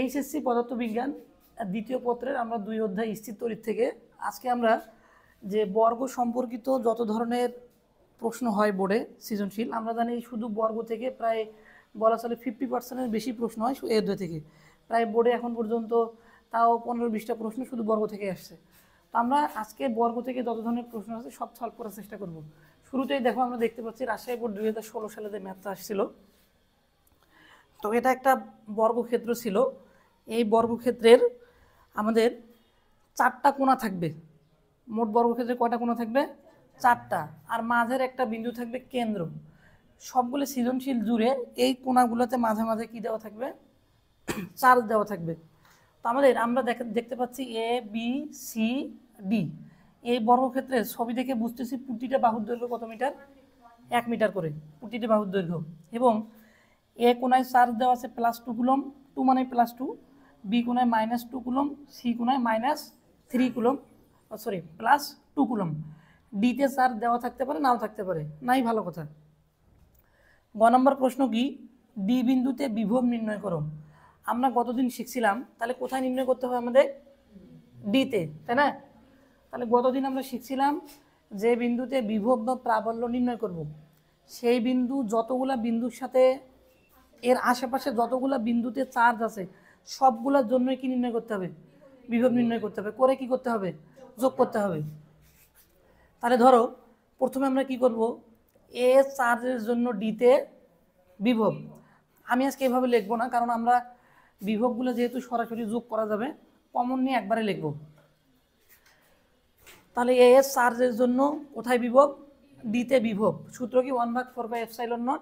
HSC পদার্থবিজ্ঞান দ্বিতীয় পত্রের আমরা 2 অধ্যায় স্থির তড়িৎ থেকে আজকে আমরা যে বর্গ সম্পর্কিত যত ধরনের প্রশ্ন হয় বোর্ডে সৃজনশীল, আমরা জানি শুধু বর্গ থেকে প্রায় বলা চলে 50%-এর বেশি প্রশ্ন হয় এই অধ্যায় থেকে। প্রায় বোর্ডে এখন পর্যন্ত তাও 15-20টা প্রশ্ন শুধু বর্গ থেকে আসছে। তো আমরা আজকে বর্গ থেকে যত ধরনের প্রশ্ন আছে সব সলভ করার চেষ্টা করব। শুরুতেই দেখো আমরা দেখতে পাচ্ছি রাজশাহী বোর্ড 2016 সালে যে ম্যাথটা আসছিল, তো এটা একটা বর্গক্ষেত্র ছিল। এই বর্গক্ষেত্রের আমাদের 4টা কোণা থাকবে। মোট বর্গক্ষেত্রে কয়টা কোণা থাকবে? 4টা। আর মাঝের একটা বিন্দু থাকবে কেন্দ্র। সবগুলো সৃজনশীল জুড়ে এই কোণাগুলোতে মাঝে মাঝে কি দেওয়া থাকবে? চার্জ দেওয়া থাকবে। তো আমরা দেখতে পাচ্ছি এ বি সি ডি। এই বর্গক্ষেত্রের ছবি দেখে বুঝতেছি প্রতিটা বাহুর দৈর্ঘ্য কত মিটার? 1 মিটার করে প্রতিটা বাহুর দৈর্ঘ্য। এবং এ কোণায় চার্জ দেওয়া আছে +2 কুলম, 2 মানে +2, বি কোণায় -2 কুলম, সি কোণায় -3 কুলম, +2 কুলম। ডিতে চার্জ দেওয়া থাকতে পারে, নাও থাকতে পারে, নাই ভালো কথা। গ নম্বর প্রশ্ন কি? ডি বিন্দুতে বিভব নির্ণয় করো। আমরা গতদিন শিখছিলাম তাহলে কোথায় নির্ণয় করতে হবে আমাদের? ডিতে, তাই না? তাহলে গতদিন আমরা শিখছিলাম যে বিন্দুতে বিভব বা প্রাবল্য নির্ণয় করব, সেই বিন্দু যতগুলা বিন্দুর সাথে এর আশেপাশে যতগুলা বিন্দুতে চার্জ আছে সবগুলোর জন্যই কি নির্ণয় করতে হবে? বিভব নির্ণয় করতে হবে। করে কি করতে হবে? যোগ করতে হবে। তাহলে ধরো প্রথমে আমরা কি করব? এ চার্জের জন্য ডিতে বিভব। আমি আজকে এভাবে লিখবো না, কারণ আমরা বিভবগুলো যেহেতু সরাসরি যোগ করা যাবে, কমন নিয়ে একবারে লিখব। তাহলে এ চার্জের জন্য কোথায় বিভব? ডিতে বিভব। সূত্র কি? 1/4πε0।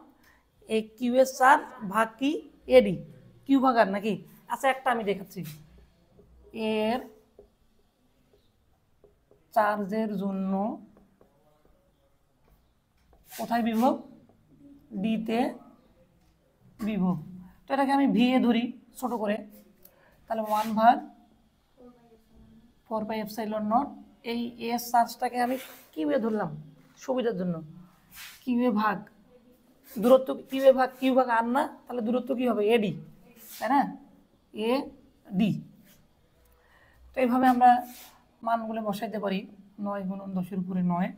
এই কিউ এর চার্জ ভাগ কি? এডি। কিউ ভাগ আর নাকি? আচ্ছা একটা আমি দেখাচ্ছি। এর চার্জের জন্য কোথায় বিভব? ডিতে বিভব। তো এটাকে আমি ভি এ ধরি ছোট করে। তাহলে 1/4πε0। এই এর চার্জটাকে আমি কিউ এ ধরলাম সুবিধার জন্য। কিউ এ ভাগ দূরত্ব, কিউ এ ভাগ কিউ ভাগ আর না, তাহলে দূরত্ব কি হবে? এডি, তাই না? A D. তো এইভাবে আমরা মানগুলো বসাইতে পারি। 9 × 10⁻৯।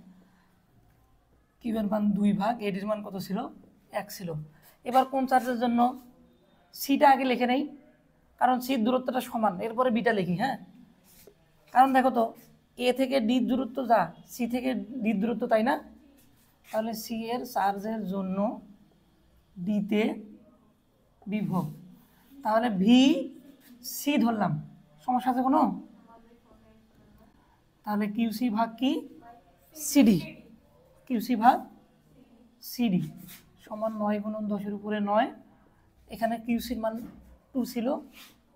কিউ এর মান 2 ভাগ, এডির মান কত ছিল? 1 ছিল। এবার কোন চার্জের জন্য? সিটা আগে লিখে নেই, কারণ সির দূরত্বটা সমান, এরপরে বিটা লিখি। হ্যাঁ, কারণ দেখো তো এ থেকে ডির দূরত্ব যা, সি থেকে ডির দূরত্ব তাই না? তাহলে সি এর চার্জের জন্য ডিতে বিভব। তাহলে ভি সি ধরলাম, সমস্যা আছে কোনো? তাহলে কিউসি ভাগ কি? সিডি। কিউসি ভাগ সিডি সমান 9 × 10⁻৯। এখানে কিউসির মান 2 ছিল,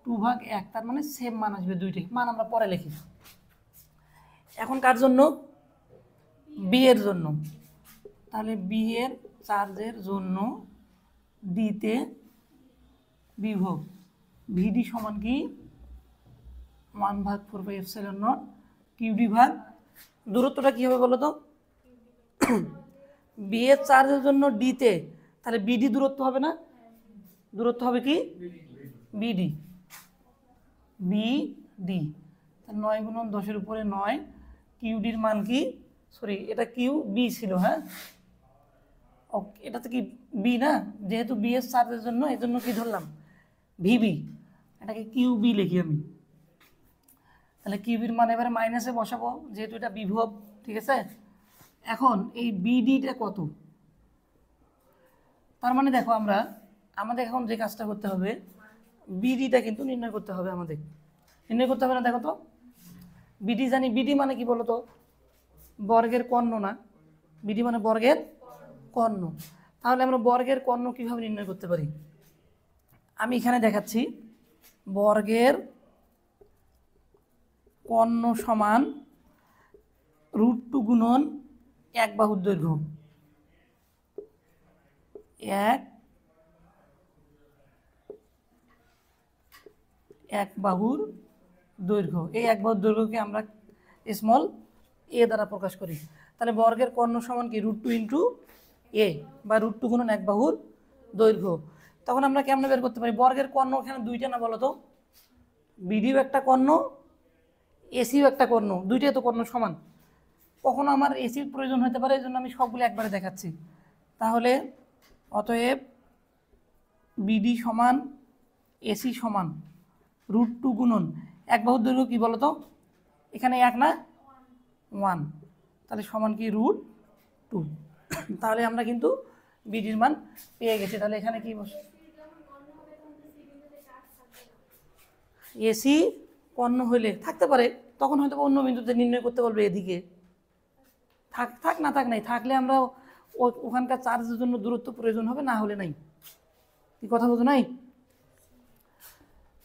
2 ভাগ 1, তার মানে সেম মান আসবে দুইটি মান। আমরা পরে লিখি। এখন কার জন্য? বি এর জন্য। তাহলে বি এর চার্জের জন্য ডিতে বিভব। ভিডি সমান কি? 1/4πε0 কিউডি ভাগ দূরত্বটা কি হবে বলো তো? বি এর চার্জের জন্য ডিতে, তাহলে বিডি দূরত্ব হবে না? দূরত্ব হবে কি? বিডি। বিডি 9 × 10⁻৯। কিউডির মান কি? সরি, এটা কিউ বি ছিল। হ্যাঁ, ওকে, এটা তো কি বি না? যেহেতু বি এর চার্জের জন্য এই জন্য কি ধরলাম? ভিবি। এটাকে কিউ বি লিখি আমি। তাহলে কিউবির মান এবারে মাইনাসে বসাবো, যেহেতু এটা বিভব। ঠিক আছে, এখন এই বিডিটা কত? তার মানে দেখো আমাদের এখন যে কাজটা করতে হবে, বিডিটা কিন্তু নির্ণয় করতে হবে। আমাদের নির্ণয় করতে হবে না? দেখো তো বিডি জানি। বিডি মানে কি বলো তো? বর্গের কর্ণ না? বিডি মানে বর্গের কর্ণ। তাহলে আমরা বর্গের কর্ণ কিভাবে নির্ণয় করতে পারি? আমি এখানে দেখাচ্ছি। বর্গের কর্ণ সমান √2 গুণন 1 বাহুর দৈর্ঘ্য। 1 বাহুর দৈর্ঘ্য। এই 1 বাহুর দৈর্ঘ্যকে আমরা স্মল এ দ্বারা প্রকাশ করি। তাহলে বর্গের কর্ণ সমান কি? √2 × এ বা √2 গুণন 1 বাহুর দৈর্ঘ্য। তখন আমরা কেমনে বের করতে পারি? বর্গের কর্ণ এখানে দুইটা না বলো তো? বিডিও একটা কর্ণ, এসিও একটা কর্ণ, দুইটাই তো কর্ণ সমান। কখনো আমার এসির প্রয়োজন হতে পারে, এই জন্য আমি সবগুলো একবারে দেখাচ্ছি। তাহলে অতএব বিডি সমান এসি সমান √2 গুণন এক বাহুর দৈর্ঘ্য কী বলো তো? এখানে 1 না 1, তাহলে সমান কি √2। তাহলে আমরা কিন্তু বিডির মান পেয়ে গেছি। তাহলে এখানে কি বসে? এসি কর্ণ হইলে থাকতে পারে, তখন হয়তো অন্য বিন্দুতে নির্ণয় করতে বলবে। এদিকে থাক থাক না থাক নাই, থাকলে আমরা ওখানকার চার্জের জন্য দূরত্ব প্রয়োজন হবে, না হলে নাই। কি কথা বলছো নাই?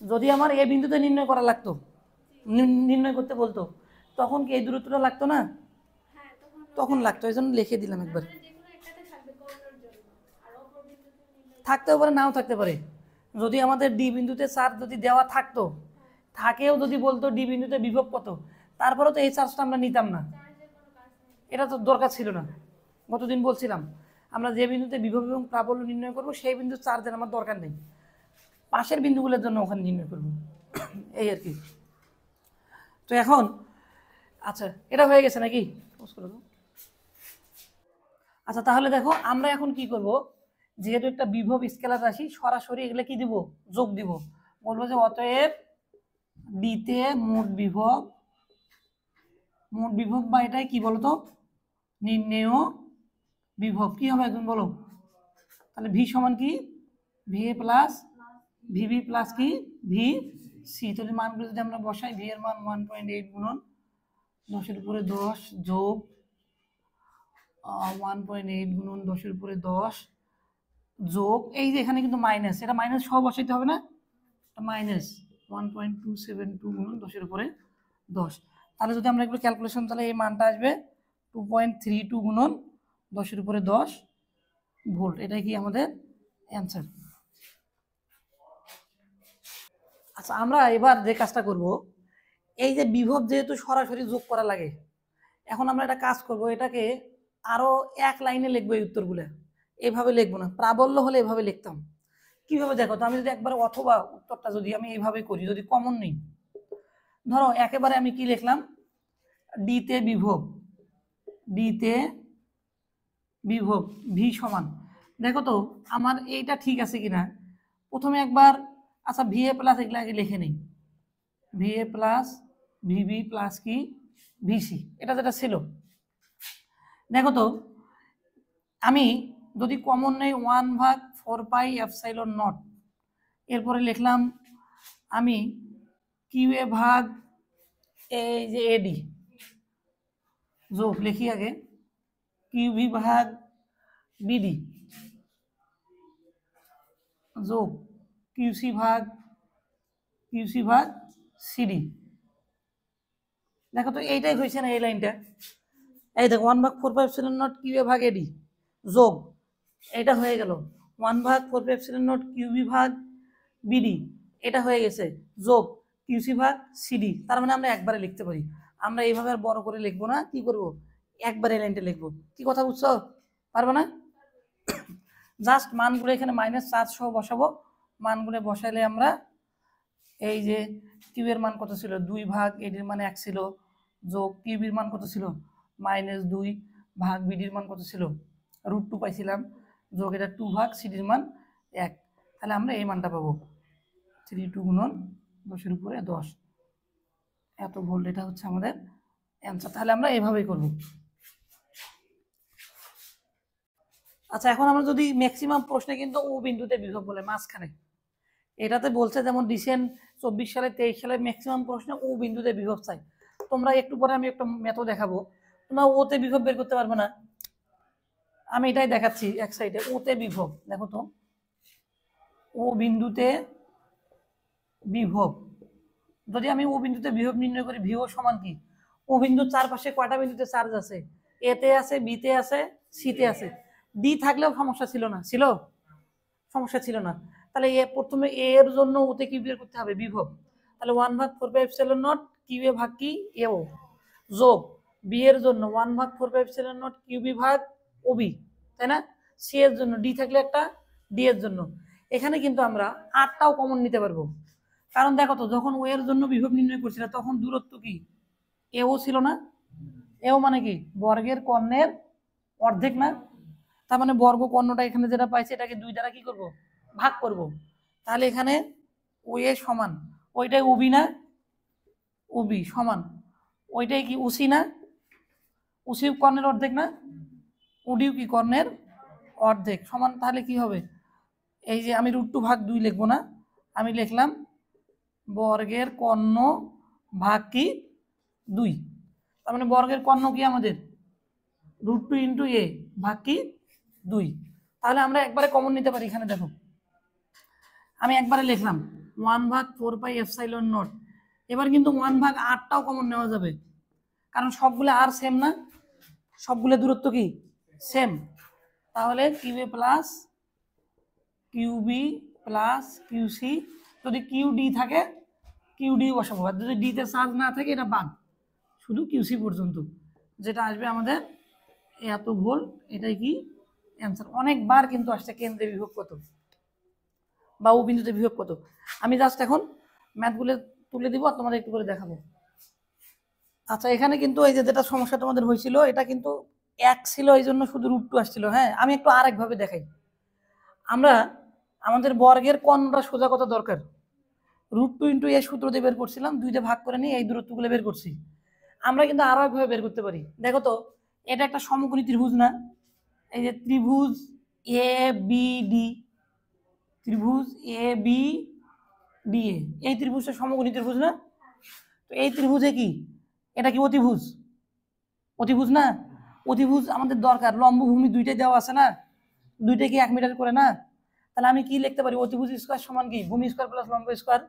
যদি আমার এ বিন্দুতে নির্ণয় করা লাগতো, নির্ণয় করতে বলতো, তখন কি এই দূরত্বটা লাগতো না? তখন লাগতো, এই জন্য লিখে দিলাম একবার। থাকতেও পারে, নাও থাকতে পারে। যদি আমাদের ডি বিন্দুতে চার্জ যদি দেওয়া থাকতো, থাকেও যদি বলতো ডি বিন্দুতে বিভব কত, তারপরেও তো এই চার্জটা আমরা নিতাম না, এটা তো দরকার ছিল না। গতদিন বলছিলাম আমরা যে বিন্দুতে বিভব এবং প্রাবল্য নির্ণয় করব সেই বিন্দুর চার্জের আমার দরকার নেই, পাশের বিন্দুগুলোর জন্য ওখানে নির্ণয় করব, এই আর কি। তো এখন আচ্ছা, এটা হয়ে গেছে নাকি? আচ্ছা, তাহলে দেখো আমরা এখন কি করব, যেহেতু একটা বিভব স্কেলার রাশি, সরাসরি এগুলো কি দিব? যোগ দিব। বলবো যে অতএব ডিতে মোট বিভব বা এটাই কি বলতো? নির্ণেয় বিভব কি হবে এখন বলো? তাহলে ভি সমান কি? V A plus VB plus কি? V C. তাহলে মানগুলো যদি আমরা বসাই, ভি এর মান 1.8 গুণন 10 এর উপরে 10 যোগ 1.8 গুণন 10 এর উপরে 10 যোগ, এই যে এখানে কিন্তু মাইনাস, এটা মাইনাস সহ বসাইতে হবে না? মাইনাস 1.272 গুণন 10 এর উপরে 10। তাহলে যদি আমরা এগুলো ক্যালকুলেশন, তাহলে এই মানটা আসবে 2.32 গুণন 10 এর উপরে 10 ভোল্ট। এটাই কি আমাদের অ্যান্সার। আচ্ছা, আমরা এবার যে কাজটা করব, এই যে বিভব যেহেতু সরাসরি যোগ করা লাগে, এখন আমরা একটা কাজ করব, এটাকে আরো এক লাইনে লিখবো। এই উত্তরগুলো এইভাবে লিখবো না, প্রাবল্য হলে এভাবে লিখতাম। কিভাবে দেখো তো? আমি যদি একবার অথবা উত্তরটা যদি আমি এইভাবে করি, যদি কমন নেই, ধরো একেবারে আমি কি লিখলাম? ডিতে বিভব, ডিতে বিভব ভি সমান, দেখো তো আমার এইটা ঠিক আছে কিনা। প্রথমে একবার আচ্ছা ভি এ প্লাস এগুলো আগে লিখে নেই, V A plus VB plus কি ভিসি, এটা যেটা ছিল। দেখো তো আমি যদি কমন নেই 1/4πε0, এরপরে লিখলাম আমি কিউ এ ভাগ এই যে এডি যোগ, লিখি আগে কিউবি ভাগ বিডি যোগ কিউসি ভাগ সিডি। দেখো তো এইটাই হয়েছে না? এই লাইনটা, এই দেখো 1/4πε0 কিউ এ ভাগ এডি যোগ, এটা হয়ে গেল 1/4πε0 কিউবি ভাগ বিডি, এটা হয়ে গেছে যোগ কিউসি ভাগ সিডি। তার মানে আমরা একবারে লিখতে পারি। আমরা এইভাবে আর বড় করে লিখবো না, কি করব? একবারে লাইনটা লিখবো। কি কথা বুঝছো? পারবো না? জাস্ট মানগুলো এখানে -4 সহ বসাবো। মানগুলো বসাইলে আমরা এই যে কিউ এর মান কত ছিল? 2 ভাগ এডির মান 1 ছিল, যোগ কিউবির মান কত ছিল? -2 ভাগ বিডির মান কত ছিল? √2 পাইছিলাম, যোগ এটা 2 ভাগ সিডির মান 1। তাহলে আমরা এই মানটা পাবো 32 গুণন 10 এর উপরে 10 এত ভোল্ট। এটা হচ্ছে আমাদের অ্যান্সার। তাহলে আমরা এভাবেই করব। আচ্ছা, এখন আমরা যদি ম্যাক্সিমাম প্রশ্নে কিন্তু ও বিন্দুতে বিভব বলে মাঝখানে, এটাতে বলছে যেমন রিসেন্ট 24 সালে 23 সালে ম্যাক্সিমাম প্রশ্নে ও বিন্দুতে বিভব চাই। তোমরা একটু পরে আমি একটা মেথড দেখাবো, তোমরা ওতে বিভব বের করতে পারবে না। আমি এটাই দেখাচ্ছি এক সাইডে, ওতে বিভব। দেখো তো ও বিন্দুতে বিভব, যদি আমি ও বিন্দুতে বিভব নির্ণয় করি, ভিও সমান কি? ও বিন্দুর চারপাশে কয়টা বিন্দুতে চার্জ আছে? এতে আছে, বিতে আছে, সিতে আছে। ডি থাকলেও সমস্যা ছিল না, ছিল সমস্যা ছিল না। তাহলে প্রথমে এ এর জন্য ওতে কি বের করতে হবে? বিভব। তাহলে 1/4πε0 কিউ এ ভাগ কি এও যোগ বি এর জন্য 1/4πε0 কিউবি ভাগ ওবি, তাই না? সি এর জন্য ডি থাকলে একটা, ডি এর জন্য এখানে কিন্তু আমরা 8টাও কমন নিতে পারবো, কারণ দেখো তো যখন ও এর জন্য বিভব নির্ণয় করছিলাম তখন দূরত্ব কি এও ছিল না, এও মানে কি বর্গের কর্ণের অর্ধেক না, তার মানে বর্গ কর্ণটা এখানে যেটা পাইছে এটাকে 2 দ্বারা কি করব ভাগ করব, তাহলে এখানে ও এ সমান ওইটাই উবি না, উবি সমান ওইটাই কি উসি না, উসিও কর্ণের অর্ধেক না, উডিও কি কর্ণের অর্ধেক সমান, তাহলে কি হবে এই যে আমি √2 ভাগ 2 লিখবো না, আমি লিখলাম বর্গের কর্ণ ভাগ কি 2, তার মানে বর্গের কর্ণ কি আমাদের √2 ইন্টু এ ভাগ কি 2, তাহলে আমরা একবারে কমন নিতে পারি। এখানে দেখো আমি একবারে লিখলাম 1/4πε0, এবার কিন্তু 1/8টাও কমন নেওয়া যাবে, কারণ সবগুলো আর সেম না, সবগুলো দূরত্ব কি সেম, তাহলে কিউএ প্লাস কিউবি প্লাস কিউসি, যদি কিউডি থাকে কিউডি বসাবো, আর যদি ডিতে চার্জ না থাকে এটা বাদ, শুধু কিউসি পর্যন্ত, যেটা আসবে আমাদের এত ভোল্ট, এটাই কি অ্যান্সার। অনেকবার কিন্তু আসছে কেন্দ্রে বিভব কত বা ও বিন্দুতে বিভব কত। আমি জাস্ট এখন ম্যাথগুলো তুলে দিব আর তোমাদের একটু করে দেখাবো। আচ্ছা এখানে কিন্তু এই যে যেটা সমস্যা তোমাদের হয়েছিল এটা কিন্তু 1 ছিল, এই জন্য শুধু √2 আসছিল। হ্যাঁ আমি একটু আরেকভাবে দেখাই, আমরা আমাদের বর্গের কর্ণটা সোজা কত দরকার, √2 ইন্টু এ সূত্র দিয়ে বের করছিলাম, 2 দিয়ে ভাগ করে নিয়ে এই দূরত্বগুলো বের করছি। আমরা কিন্তু আরো একভাবে বের করতে পারি, দেখো তো এটা একটা সমকোণী ত্রিভুজ না, এই যে ত্রিভুজ এ বি ডি, ত্রিভুজ এ বি ডি এ, এই ত্রিভুজটা সমকোণী ত্রিভুজ না, তো এই ত্রিভুজে কি এটা কি অতিভুজ, অতিভুজ না, অতিভুজ আমাদের দরকার, লম্ব ভূমি দুইটাই দেওয়া আছে না, দুইটাই কি 1 মিটার করে না, তাহলে আমি কি লিখতে পারি অতিভুজ স্কয়ার সমান কি ভূমি স্কয়ার প্লাস লম্ব স্কয়ার,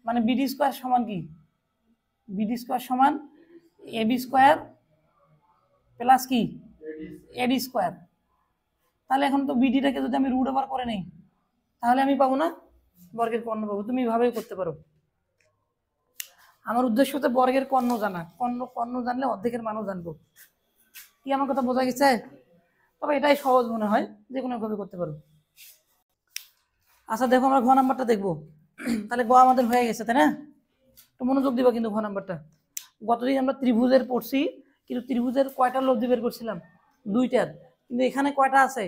মানে বিডি স্কয়ার সমান কি বিডি স্কয়ার সমান এবি স্কয়ার প্লাস কি এডি স্কয়ার। তাহলে এখন তো বিডিটাকে যদি আমি √ওভার করে নেই তাহলে আমি পাবো না বর্গের কর্ণ পাবো। তুমি এভাবেই করতে পারো, আমার উদ্দেশ্য হচ্ছে বর্গের কর্ণ জানা, কর্ণ জানলে অর্ধেকের মানও জানবো। কি আমার কথা বোঝা গেছে? তবে এটাই সহজ মনে হয়, যে কোনো ভাবে করতে পারো। আচ্ছা দেখো আমরা ঘ নাম্বারটা দেখবো, তাহলে গ আমাদের হয়ে গেছে তাই না, তো মনোযোগ দিবা কিন্তু ঘ নাম্বারটা। গতদিন আমরা ত্রিভুজের পড়ছি, কিন্তু ত্রিভুজের কয়টা লব্ধি বের করছিলাম 2টার, কিন্তু এখানে কয়টা আছে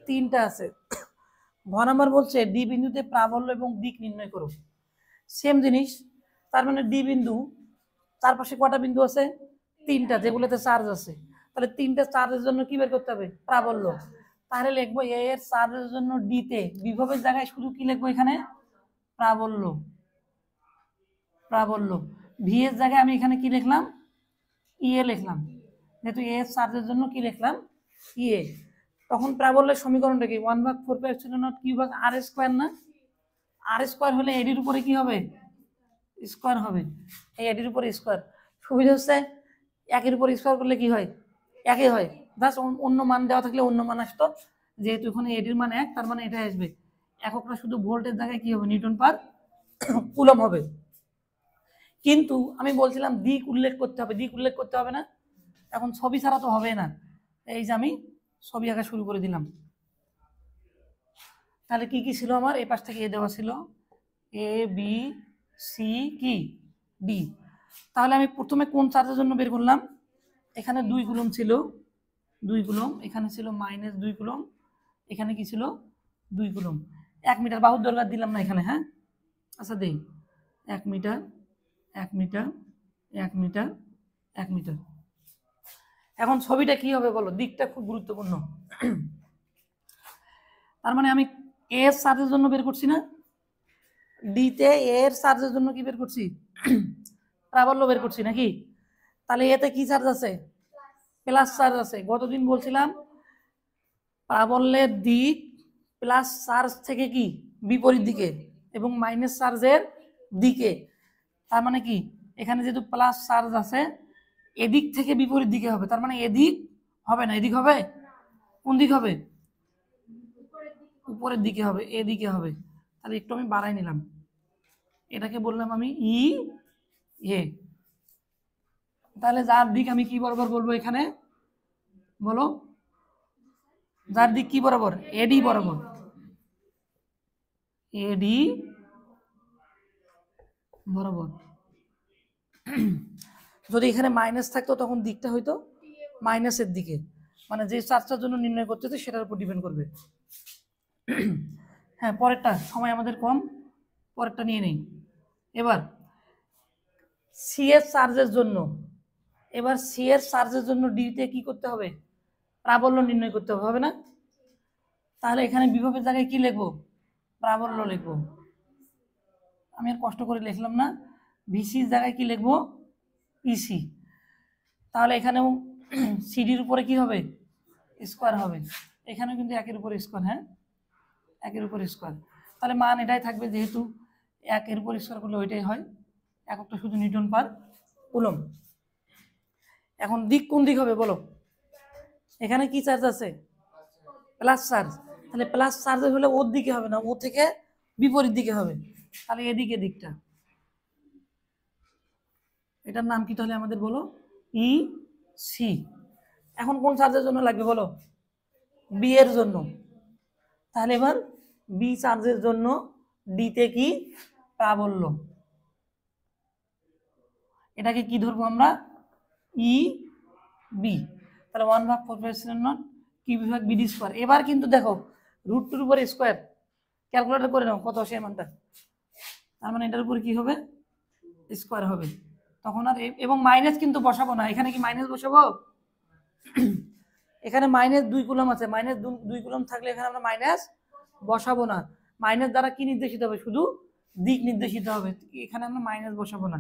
3টা আছে। ঘ নাম্বার বলছে ডি বিন্দুতে প্রাবল্য এবং দিক নির্ণয় করো, সেম জিনিস, তার মানে ডি বিন্দু চারপাশে কয়টা বিন্দু আছে 3টা, যেগুলোতে চার্জ আছে, তাহলে 3টা চার্জের জন্য কি বের করতে হবে প্রাবল্য, তাহলে লিখবো এ এর চার্জের জন্য ডি তে বিভবের জায়গায় শুধু কি লিখবো এখানে প্রাবল্য, প্রাবল্য, ভি এর জায়গায় আমি এখানে কি লিখলাম ইএ লিখলাম, যেহেতু এ এর চার্জের জন্য কি লিখলাম ইএ, তখন প্রাবল্যের সমীকরণটা কি 1/4πε0 কিউব আর স্কয়ার না, আর স্কয়ার হলে এডির উপরে কি হবে স্কয়ার হবে, এই এডির উপরে স্কয়ার, সুবিধা হচ্ছে একের উপর স্কয়ার করলে কি হয় একই হয়, জাস্ট অন্য মান দেওয়া থাকলে অন্য মান আসতো, যেহেতু এখানে এডির মান 1 তার মানে এটা আসবে এককটা শুধু ভোল্টের জায়গায় কি হবে নিউটন পার কুলম হবে। কিন্তু আমি বলছিলাম দিক উল্লেখ করতে হবে, দিক উল্লেখ করতে হবে না, এখন ছবি ছাড়া তো হবে না, এই যে আমি ছবি আঁকা শুরু করে দিলাম। তাহলে কি কি ছিল আমার, এই পাশ থেকে এ দেওয়া ছিল এ বি সি কি ডি, তাহলে আমি প্রথমে কোন চার্জের জন্য বের করলাম, এখানে 2 কুলম ছিল 2 কুলম, এখানে ছিল -2 কুলম, এখানে কি ছিল 2 কুলম, 1 মিটার বাহুর দরকার দিলাম না এখানে। হ্যাঁ আচ্ছা দেই 1 মিটার 1 মিটার 1 মিটার 1 মিটার। এখন ছবিটা কি হবে বলো, দিকটা খুব গুরুত্বপূর্ণ। তার মানে আমি এ এর চার্জের জন্য বের করছি না, ডি তে এ এর চার্জের জন্য কি বের করছি প্রাবল্য বের করছি নাকি, তাহলে এতে কি চার্জ আছে প্লাস চার্জ আছে। গতদিন বলছিলাম প্রাবল্যের দিক প্লাস চার্জ থেকে কি বিপরীত দিকে এবং মাইনাস চার্জের দিকে, তার মানে কি এখানে যেহেতু প্লাস চার্জ আছে এদিক থেকে বিপরীত দিকে হবে, তার মানে এদিক হবে না, এদিক হবে, কোন দিক হবে উপরের দিকে হবে, এদিকে হবে। তাহলে একটু আমি বাড়াই নিলাম, এটাকে বললাম আমি ই এ, তাহলে যার দিক আমি কি বরাবর বলবো এখানে বলো, যার দিক কি বরাবর এডি বরাবর, এডি বরাবর। যদি এখানে মাইনাস থাকতো তখন দিকটা হয়তো মাইনাসের দিকে, মানে যে চার্জটার জন্য নির্ণয় করতে হচ্ছে সেটার উপর ডিপেন্ড করবে। হ্যাঁ, পরেরটা, সময় আমাদের কম, পরেরটা নিয়ে নেই। এবার সিএস চার্জের জন্য, এবার সিএস চার্জের জন্য ডিতে কি করতে হবে? প্রাবল্য নির্ণয় করতে হবে না? তাহলে এখানে বিভবের জায়গায় কি লিখবো? প্রাবল্য লিখবো। আমি আর কষ্ট করে লিখলাম না, ভিসির জায়গায় কি লিখবো? ইসি। তাহলে এখানেও সিডির উপরে কি হবে? স্কোয়ার হবে। এখানেও কিন্তু একের উপর স্কোয়ার, হ্যাঁ একের উপর স্কোয়ার। তাহলে মান এটাই থাকবে, যেহেতু একের উপর স্কোয়ার করলে ওইটাই হয়, এককটা শুধু নিউটন পার কুলম্ব। এখন দিক কোন দিক হবে বলো? এখানে কি চার্জ আছে? Plus charge. তাহলে প্লাস চার্জ হলে ওর দিকে হবে না, ও থেকে বিপরীত দিকে হবে। তাহলে এদিকে দিকটা, এটার নাম কি তাহলে আমাদের বলো? E C. এখন কোন চার্জের জন্য লাগবে বলো? বি এর জন্য। তাহলে এবার বি চার্জের জন্য ডিতে কি? প্রাবল্য। এটাকে কি ধরবো আমরা? E B. তাহলে 1/4 কি বিভাগ বিডি স্কোয়ার। এবার কিন্তু দেখো √2 উপরে স্কোয়ার, ক্যালকুলেটর করে নাও কত আসে মানটা। তার মানে এটার উপরে কি হবে? স্কোয়ার হবে। তখন আর এবং মাইনাস কিন্তু বসাবো না, এখানে কি মাইনাস বসাবো? এখানে -2 কুলম্ব আছে, -2 কুলম্ব থাকলে এখানে আমরা মাইনাস বসাবো না। মাইনাস দ্বারা কি নির্দেশিত হবে? শুধু দিক নির্দেশিত হবে, এখানে আমরা মাইনাস বসাবো না।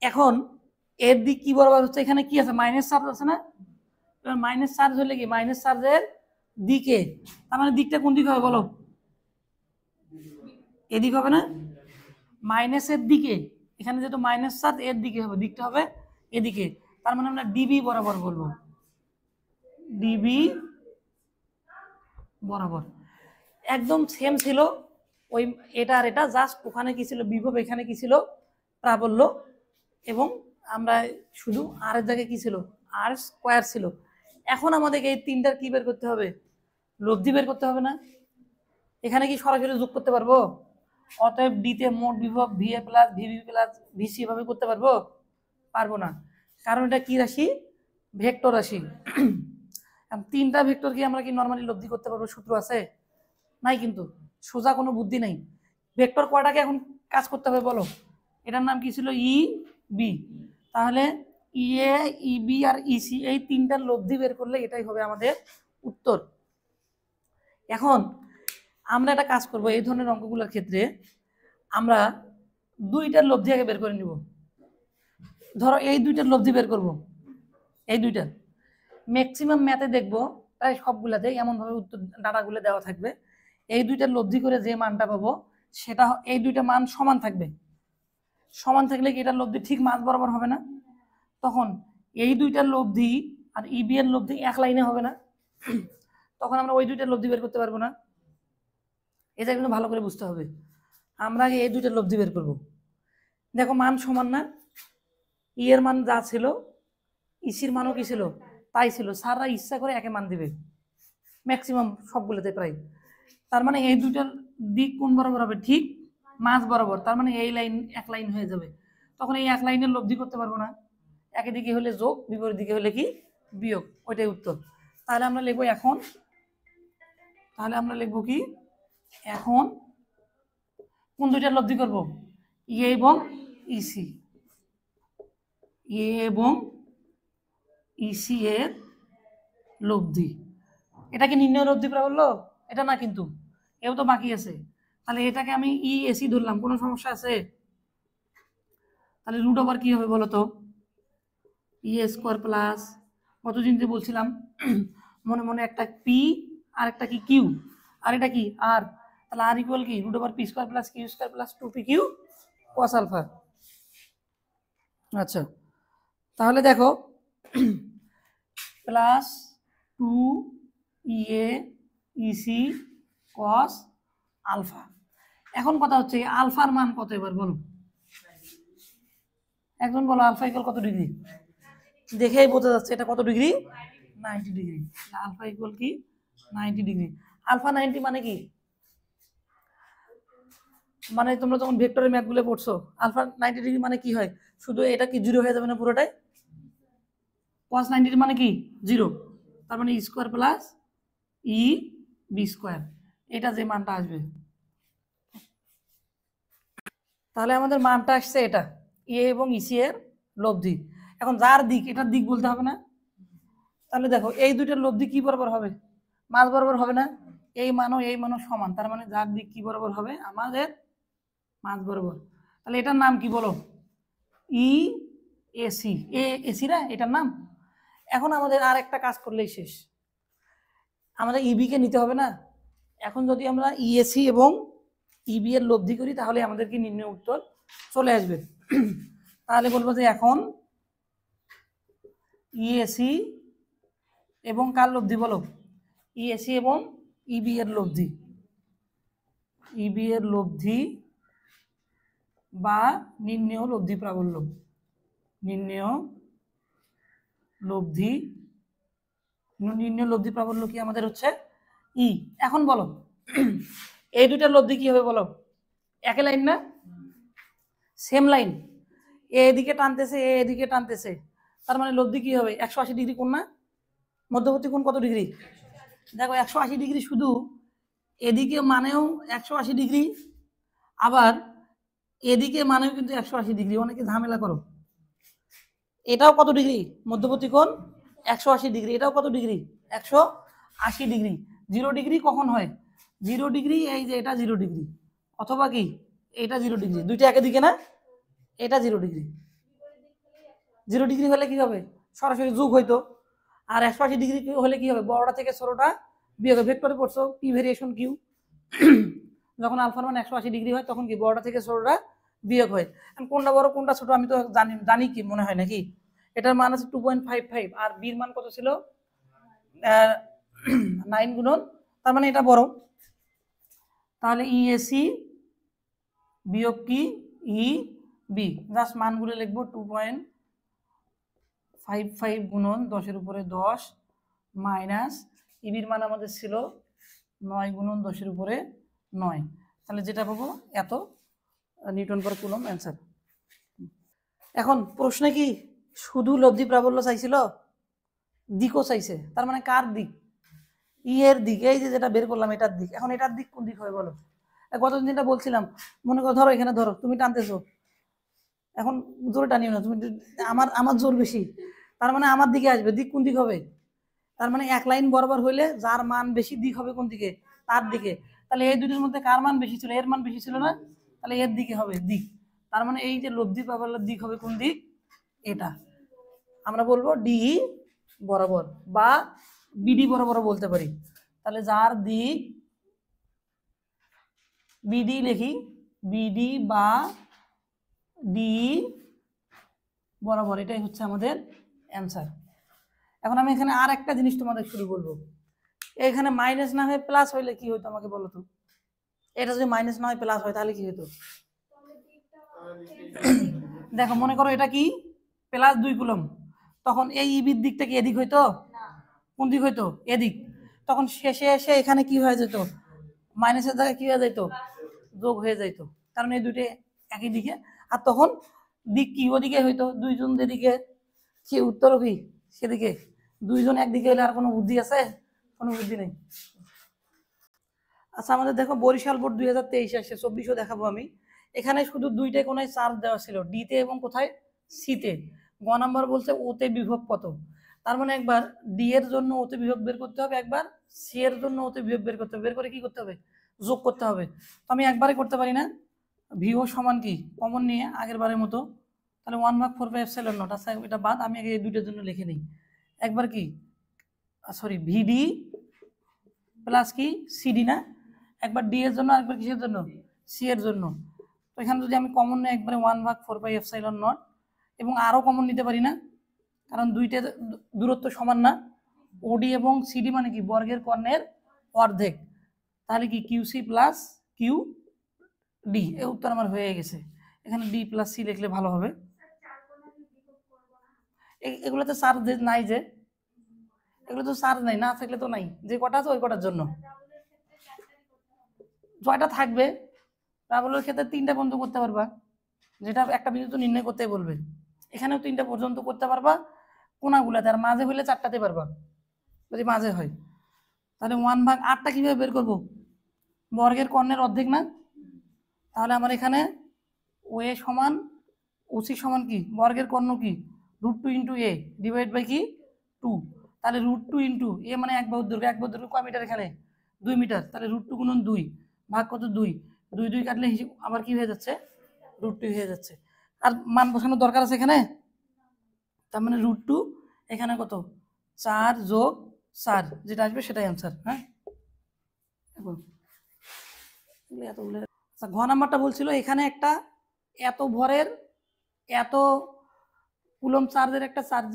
এখন এর দিক কি বরাবর হচ্ছে? এখানে কি আছে? মাইনাস চার্জ আছে না? এবার মাইনাস চার্জ হলে কি? মাইনাস চার্জের দিকে, তার মানে দিকটা কোন দিকে হবে বলো? এদিক হবে না? মাইনাসের দিকে, এখানে যেহেতু মাইনাস চার্জ এর দিকে হবে, দিকটা হবে এদিকে। তার মানে আমরা ডিবি বরাবর বলবো, ডিবি বরাবর। একদম সেম ছিল ওই এটা আর এটা, জাস্ট ওখানে কি ছিল? বিভব, এখানে কি ছিল? প্রাবল্য। এবং আমরা শুধু আর এর জায়গায় কি ছিল? আর স্কোয়ার ছিল। এখন আমাদেরকে এই তিনটার কি বের করতে হবে? লব্ধি বের করতে হবে না? এখানে কি সরাসরি যোগ করতে পারবো? অতএব ডিতে মোট বিভব VA plus VB plus VC এভাবে করতে পারবো? পারবো না, কারণ এটা কি রাশি? ভেক্টর রাশি। তিনটা ভেক্টর কি আমরা কি নর্মালি লব্ধি করতে পারবো? সূত্র আছে? নাই, কিন্তু সোজা কোনো বুদ্ধি নাই। ভেক্টর কয়টাকে এখন কাজ করতে হবে বলো? এটার নাম কি ছিল? E B. তাহলে ইএ, ইবি আর ইসি, এই তিনটার লব্ধি বের করলে এটাই হবে আমাদের উত্তর। এখন আমরা একটা কাজ করব, এই ধরনের অঙ্কগুলোর ক্ষেত্রে আমরা দুইটার লব্ধি আগে বের করে নিব। ধরো এই দুইটার লব্ধি বের করব, এই দুইটার ম্যাক্সিমাম ম্যাথে দেখবো প্রায় সবগুলাতে এমনভাবে উত্তর ডাটাগুলো দেওয়া থাকবে। এই দুইটার লব্ধি করে যে মানটা পাবো সেটা, এই দুইটা মান সমান থাকবে। সমান থাকলে কি এটার লব্ধি ঠিক মাঝ বরাবর হবে না? তখন এই দুইটার লব্ধি আর ইবি এর লব্ধি এক লাইনে হবে না? তখন আমরা ওই দুইটার লব্ধি বের করতে পারবো না। এটা কিন্তু ভালো করে বুঝতে হবে। আমরা আগে এই দুইটার লব্ধি বের করব। দেখো মান সমান না? ই এর মান যা ছিল ইসির মানও কি ছিল? তাই ছিল। স্যাররা ইচ্ছা করে একে মান দিবে ম্যাক্সিমাম সবগুলোতে প্রায়। তার মানে এই দুইটার দিক কোন বরাবর হবে? ঠিক মাঝ বরাবর। তার মানে এই লাইন এক লাইন হয়ে যাবে। তখন এই এক লাইনের লব্ধি করতে পারবো না। একই দিকে হলে যোগ, বিপরীত দিকে হলে কি? বিয়োগ। ওইটাই উত্তর। তাহলে আমরা লিখবো এখন, তাহলে আমরা লিখবো কি? এখন কোন দুইটার লব্ধি করব? ইএ এবং ইসি। ইএ এবং ইসি এর লব্ধি। এটা কি নির্ণয় লব্ধি প্রাবল্য? এটা না, কিন্তু এও তো বাকি আছে। তাহলে এটাকে আমি ই এসি ধরলাম, কোনো সমস্যা আছে? তাহলে √ওভার কি হবে বলো তো? ই স্কোয়ার প্লাস কতদিন যে বলছিলাম মনে মনে, একটা পি আর একটা কি কিউ, আর এটা কি আর। তাহলে আর ইকুয়াল কি? √ওভার P square plus Q square plus 2p Q cos alpha. আচ্ছা, তাহলে দেখো প্লাস 2 ইসি কস আলফা। এখন কথা হচ্ছে আলফার মান কত এবার বলো? একজন বলো আলফা ইকুয়াল কত ডিগ্রি? দেখেই বোঝা যাচ্ছে এটা কত ডিগ্রি? 90 ডিগ্রি। আলফা ইকুয়াল কি 90 ডিগ্রি। আলফা 90 মানে কি, মানে তোমরা যখন ভেক্টরের ম্যাথগুলো পড়ছো আলফা 90 ডিগ্রি মানে কি হয়, শুধু এটা কি জিরো হয়ে যাবে না পুরোটাই, cos 90 মানে কি জিরো, তার মানে square plus E B square, এটা যে মানটা আসবে, তাহলে আমাদের মানটা আসছে এটা এ এবং ইসি এর লব্ধি। এখন যার দিক, এটার দিক বলতে হবে না, তাহলে দেখো এই দুইটার লব্ধি কি বরাবর হবে, মাঝ বরাবর হবে না, এই মানও সমান, তার মানে যার দিক কি বরাবর হবে আমাদের মাঝ বরাবর। তাহলে এটার নাম কি বলো, ই এসি, এসি না এটার নাম। এখন আমাদের আর একটা কাজ করলেই শেষ, আমাদের ইবি কে নিতে হবে না। এখন যদি আমরা ইএসি এবং ইবি এর লব্ধি করি তাহলে আমাদের কি নির্ণয় উত্তর চলে আসবে। তাহলে বলবো যে এখন ইএসি এবং কার লব্ধি বলো, ইএসি এবং ইবি এর লব্ধি, ইবি এর লব্ধি বা নির্ণয় লব্ধি প্রাবল্য, নির্ণয় লব্ধি, নির্ণয় লব্ধি প্রাবল্য কি আমাদের হচ্ছে ই। এখন বলো এই দুটার লব্ধি কি হবে বলো, একই লাইন না, সেম লাইন, এদিকে টানতেছে এদিকে টানতেছে, তার মানে লব্ধি কি হবে 180 ডিগ্রি কোণ না, মধ্যবর্তী কোণ কত ডিগ্রি, দেখো 180 ডিগ্রি, শুধু এদিকে মানেও 180 ডিগ্রি, আবার এদিকে মানেও কিন্তু 180 ডিগ্রি, অনেকে ঝামেলা করো, এটাও কত ডিগ্রি মধ্যবর্তী কোণ 180 ডিগ্রি, এটাও কত ডিগ্রি 180 ডিগ্রি। 0 ডিগ্রি কখন হয়, 0 ডিগ্রি এই যে এটা 0 ডিগ্রি, অথবা কি এটা 0 ডিগ্রি, দুইটা একই দিকে না, এটা 0 ডিগ্রি, 0 ডিগ্রি হলে কি হবে সরাসরি যোগ হইতো, আর 180 ডিগ্রি হলে কি হবে বড়টা থেকে ছোটটা বিয়োগ, ভেক্টরে পড়ছো পি ভেরিয়েশন কিউ, যখন আলফার মান 180 ডিগ্রি হয় তখন কি বড়টা থেকে ছোটটা বিয়োগ হয়। কোনটা বড় কোনটা ছোট আমি তো জানি কি মনে হয় নাকি, এটার মান আছে 2.55 আর বির মান কত ছিল 9 গুণন, তার মানে এটা বড়, তাহলে ইএসি বিয়োগ কি ই বি, জাস্ট মানগুলো লিখবো 2.55 গুণন 10 এর উপরে 10 মাইনাস ইবির মান আমাদের ছিল 9 গুণন 10 এর উপরে 9, তাহলে যেটা পাবো এত নিউটন পার কুলম অ্যান্সার। এখন প্রশ্নে কি শুধু লব্ধি প্রাবল্য চাইছিল, দিকও চাইছে, তার মানে কার দিক, ই এর দিক, এই যে যেটা বের করলাম এটার দিক। এখন এটার দিক কোন দিক হয় বলো, গত দিনটা বলছিলাম, মনে করো ধরো এখানে ধরো তুমি টানতেছো, এখন জোরে টানিও না তুমি, আমার জোর বেশি, তার মানে আমার দিকে আসবে, দিক কোন দিক হবে, তার মানে এক লাইন বরাবর হইলে যার মান বেশি দিক হবে কোন দিকে, তার দিকে। তাহলে এই দুটোর মধ্যে কার মান বেশি ছিল, এর মান বেশি ছিল না, তাহলে এর দিকে হবে দিক, তার মানে এই যে লব্ধি প্রাবল্যের দিক হবে কোন দিক, এটা আমরা বলবো ডি বরাবর বা বিডি বরাবর বলতে পারি। তাহলে যার দিক বিডি লিখি, বিডি বা ডি বরাবর, এটাই হচ্ছে আমাদের অ্যান্সার। এখন আমি এখানে আর একটা জিনিস তোমাদের শুরু বলবো, এখানে মাইনাস না হয়ে প্লাস হইলে কি হতো আমাকে বলো তো, এটা যদি মাইনাস না হয় প্লাস হয় তাহলে কি হতো, দেখো মনে করো এটা কি প্লাস 2 কুলম, তখন এই ইবির দিকটা কি এদিক হইতো, কোন দিক হইতো এদিক, তখন শেষে এসে এখানে কি হয়ে যেত, মাইনাসের জায়গায় কি হয়ে যেত যোগ হয়ে যেত, কারণ এই দুটো একই দিকে, আর তখন দিক কি ওদিকে হইতো, দুইজন যেদিকে সে উত্তর কি সেদিকে, দুইজন একদিকে হলে আর কোনো বুদ্ধি আছে, কোনো বুদ্ধি নেই। আচ্ছা আমাদের দেখো বরিশাল বোর্ড 2023 আসছে, 2400 দেখাবো আমি, এখানে শুধু দুইটাই কোনায় চার্জ দেওয়া ছিল, ডিতে এবং কোথায় সিতে, গ নাম্বার বলছে ওতে বিভব কত, তার মানে একবার ডি এর জন্য ওতে বিভব বের করতে হবে, একবার সি এর জন্য ওতে বিভব বের করতে হবে, বের করে কি করতে হবে যোগ করতে হবে, তো আমি একবারে করতে পারি না, ভিও সমান কি কমন নিয়ে আগের বারের মতো, তাহলে 1/4/ε0, আচ্ছা এটা বাদ, আমি আগে এই দুইটার জন্য লিখে নিই, একবার কি সরি ভিডি প্লাস কি সিডি না, একবার ডি এর জন্য আরেকবার কিসের জন্য সি এর জন্য, তো এখানে যদি আমি কমন নিই একবারে 1/4/ε0, এবং আরও কমন নিতে পারি না, কারণ দুইটা দূরত্ব সমান না, ওডি এবং সিডি মানে কি বর্গের কর্ণের অর্ধেক, তাহলে কি কিউসি প্লাস কিউ ডি, এর উত্তর আমার হয়ে গেছে, এখানে ডি প্লাস সি লিখলে ভালো হবে, এগুলোতে চার নাই যে, এগুলো তো চার্জ নাই, না থাকলে তো নাই, যে কটা আছে ওই কটার জন্য। ছয়টা থাকবে, প্রাবল্যের ক্ষেত্রে 3টা পর্যন্ত করতে পারবা, যেটা একটা বিন্দু নির্ণয় করতে বলবে। এখানেও 3টা পর্যন্ত করতে পারবা কোনাগুলাতে, আর মাঝে হইলে 4টাতে পারবা যদি মাঝে হয়। তাহলে 1/8টা কিভাবে বের করব? বর্গের কর্ণের অর্ধেক না? তাহলে আমার এখানে ওএ সমান ওসি সমান কি, বর্গের কর্ণ কি, √2 × এ ডিভাইড বাই কি 2। তাহলে √2 × এ মানে এক বাহুর দৈর্ঘ্য, এক বাহুর দৈর্ঘ্য কয় মিটার এখানে 2 মিটার, তাহলে √2 × 2 ভাগ কত 2, 2 2 কাটলে আবার কি হয়ে যাচ্ছে, √2 হয়ে যাচ্ছে। আর মান বসানোর দরকার আছে এখানে, তার মানে √2 এখানে কত 4 + 4 যেটা আসবে সেটাই অ্যান্সার। হ্যাঁ, এতগুলো। আচ্ছা, ঘ নাম্বারটা বলছিল এখানে একটা এত ভরের এত কুলম চার্জের একটা চার্জ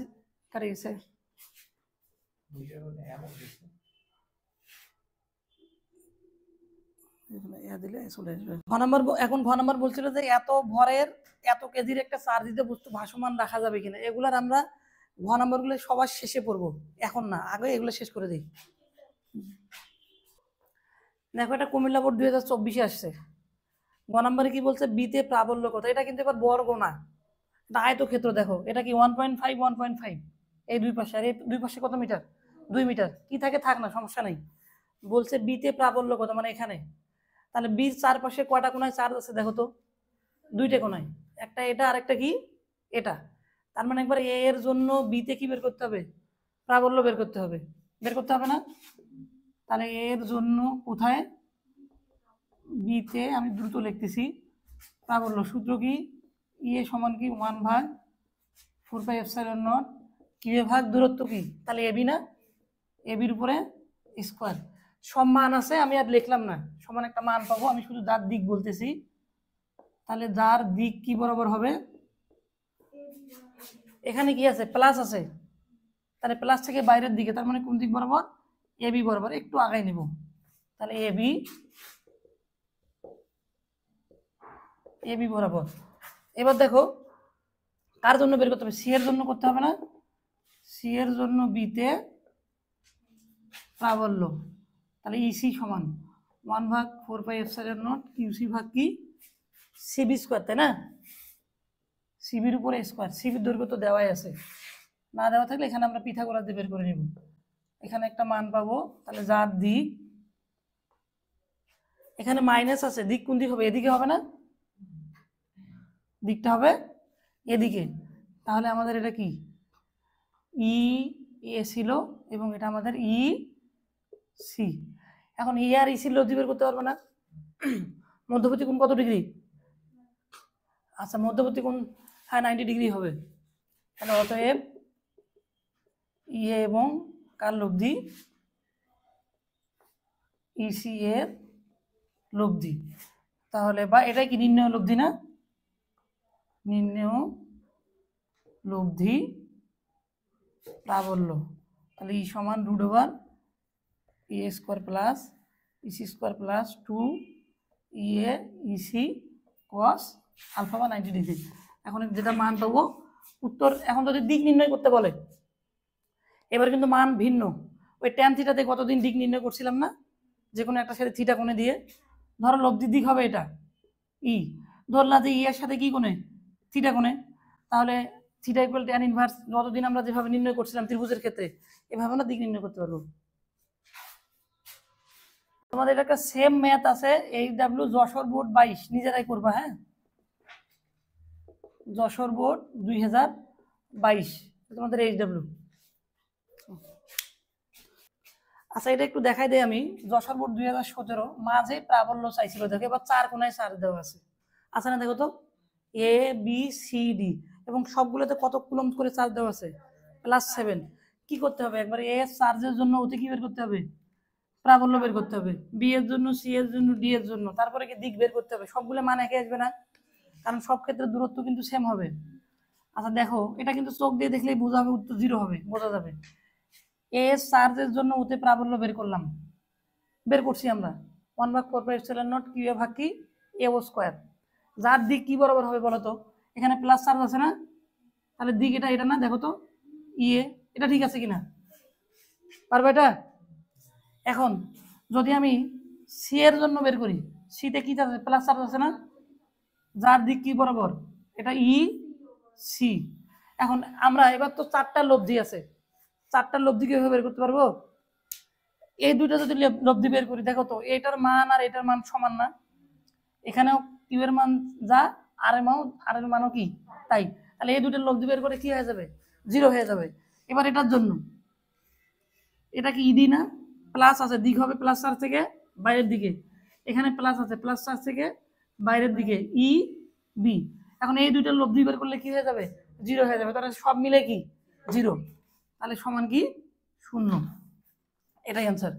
কারে গেছে, এখন ঘ নাম্বার বলছিল যে এত ভরের এত কেজির একটা চার্জ দিতে বস্তু ভাসমান রাখা যাবে কিনা। এগুলার আমরা ঘ নাম্বার গুলো সবার শেষে পড়বো, এখন না, আগে এগুলো শেষ করে দিই। দেখো এটা কুমিল্লা বোর্ড 2024-এ আসছে। গ নাম্বারে কি বলছে, বিতে প্রাবল্য কত। এটা কিন্তু এবার বর্গ না, এটা আয়তক্ষেত্র। দেখো এটা কি 1.5 1.5, এই দুই পাশে, আর এই দুই পাশে কত মিটার, 2 মিটার। কি থাকে থাক না, সমস্যা নেই। বলছে বিতে প্রাবল্য কত, মানে এখানে। তাহলে বির চারপাশে কয়টা কোণায় চার্জ আছে দেখো তো, 2টে কোণায়, একটা এটা আর একটা কি এটা। তার মানে একবার এ এর জন্য বিতে কি বের করতে হবে, প্রাবল্য বের করতে হবে, বের করতে হবে না? তাহলে এর জন্য কোথায়, বিতে আমি দ্রুত লিখতেছি, প্রাবল্য সূত্র কি, ইয়ে সমান কি 1/4πε0, কি ভাগ দূরত্ব কি, তাহলে এবি না, এবির উপরে স্কোয়ার। সব মান আছে, আমি আর লিখলাম না, সমান একটা মান পাবো, আমি শুধু যার দিক বলতেছি। তাহলে যার দিক কি বরাবর হবে, এখানে কি আছে প্লাস আছে, তাহলে প্লাস থেকে বাইরের দিকে, তার মানে কোন দিক বরাবর, এবি বরাবর। একটু আগাই নিব, তাহলে এবি এবি বরাবর। এবার দেখো কার জন্য বের করতে হবে, সি এর জন্য করতে হবে না, সি এর জন্য বিতে প্রাবল্য। তাহলে ইসি সমান 1/4πε0 কিউসি ভাগ কি সিবি স্কোয়ার, তাই না? সিবির উপরে স্কোয়ার, সিবির দৈর্ঘ্য তো দেওয়াই আছে, না দেওয়া থাকলে এখানে আমরা পিথাগোরাস দিয়ে বের করে নিব। এখানে একটা মান পাবো, তাহলে যার দিক, এখানে মাইনাস আছে, দিক কোন দিক হবে, এদিকে হবে না, দিকটা হবে এদিকে। তাহলে আমাদের এটা কি ই এ ছিল, এবং এটা আমাদের ই সি। এখন ই আর ইসির লব্ধি বের করতে পারবো না, মধ্যবর্তী কোণ কত ডিগ্রি, আচ্ছা মধ্যবর্তী কোণ, হ্যাঁ 90 ডিগ্রি হবে। তাহলে অতএব ইএ এবং কার লব্ধি, ইসি এর লব্ধি। তাহলে বা এটাই কি নির্ণয় লব্ধি না, নির্ণয় লব্ধি প্রাবল্য। তাহলে ই সমান √/এ² প্লাস ইসি স্কোয়ার প্লাস 2 ইএ ইসি কস আলফা বা 90 ডিগ্রি। এখন যেটা মান পাবো উত্তর। এখন যদি দিক নির্ণয় করতে বলে, এবার কিন্তু মান ভিন্ন। ওই ট্যান থিটাতে কতদিন দিক নির্ণয় করছিলাম না, যে কোনো একটা সাথে থিটা কোণে দিয়ে, ধরো লব্ধির দিক হবে এটা ই, ধরলা যে ই এর সাথে কি কোণে, থিটা কোণে। তাহলে থিটা ইকুয়াল ট্যান ইনভার্স, যতদিন আমরা যেভাবে নির্ণয় করছিলাম ত্রিভুজের ক্ষেত্রে, এভাবে না দিক নির্ণয় করতে পারবো। তোমাদের একটা সেম ম্যাথ আছে, এইচডব্লিউ যশোর বোর্ড 22, নিজেরাই করবা। হ্যাঁ, যশোর বোর্ড 2022 তোমাদের এইচডব্লিউ। আচ্ছা এটা একটু দেখাই দেয় আমি, যশোর বোর্ড 2017 মাঝে প্রাবল্য চাইছিল, দেখো এবার 4 কোণায় চার্জ দেওয়া আছে, আচ্ছা না, দেখো তো এ বি সি ডি, এবং সবগুলোতে কত কুলম করে চার্জ দেওয়া আছে, +7। কি করতে হবে, একবার এ চার্জের জন্য ওতে কি বের করতে হবে, প্রাবল্য বের করতে হবে, বি এর জন্য, সি এর জন্য, ডি এর জন্য, তারপরে কি দিক বের করতে হবে। সবগুলো মান একই আসবে না, কারণ সব ক্ষেত্রে দূরত্ব কিন্তু সেম হবে। আচ্ছা দেখো এটা কিন্তু চোখ দিয়ে দেখলেই বোঝা হবে, উত্তর 0 হবে, বোঝা যাবে। এ চার্জের জন্য ওতে প্রাবল্য বের করলাম, বের করছি আমরা 1/4πε0 কিউ এ ভাগ কি এ²। যার দিক কি বরাবর হবে বলো তো, এখানে প্লাস চার্জ আছে না, তাহলে দিক এটা, এটা না, দেখো তো ইয়ে, এটা ঠিক আছে কিনা, পারবে এটা? এখন যদি আমি সি এর জন্য বের করি, সিতে কি আছে? প্লাস চার্জ আছে না, যার দিক কি বরাবর, এটা ই সি। এখন আমরা এবার তো চারটা লব্ধি আছে, চারটা লব্ধি কিভাবে বের করতে পারবো? এই দুইটা যদি লব্ধি বের করি, দেখো তো এটার মান আর এটার মান সমান না, এখানেও কিউ এর মান যা আর এর মানও কি তাই, তাহলে এই দুইটার লব্ধি বের করে কি হয়ে যাবে? জিরো হয়ে যাবে। এবার এটার জন্য এটা কি ইডি না, প্লাস আছে, দিক হবে প্লাস চার্জ থেকে বাইরের দিকে, এখানে প্লাস আছে প্লাস চার্জ থেকে বাইরের দিকে ই বি। এখন এই দুইটার লব্ধি বের করলে কি হয়ে যাবে? জিরো হয়ে যাবে। তাহলে সব মিলে কি জিরো, তাহলে সমান কি শূন্য, এটাই অ্যান্সার।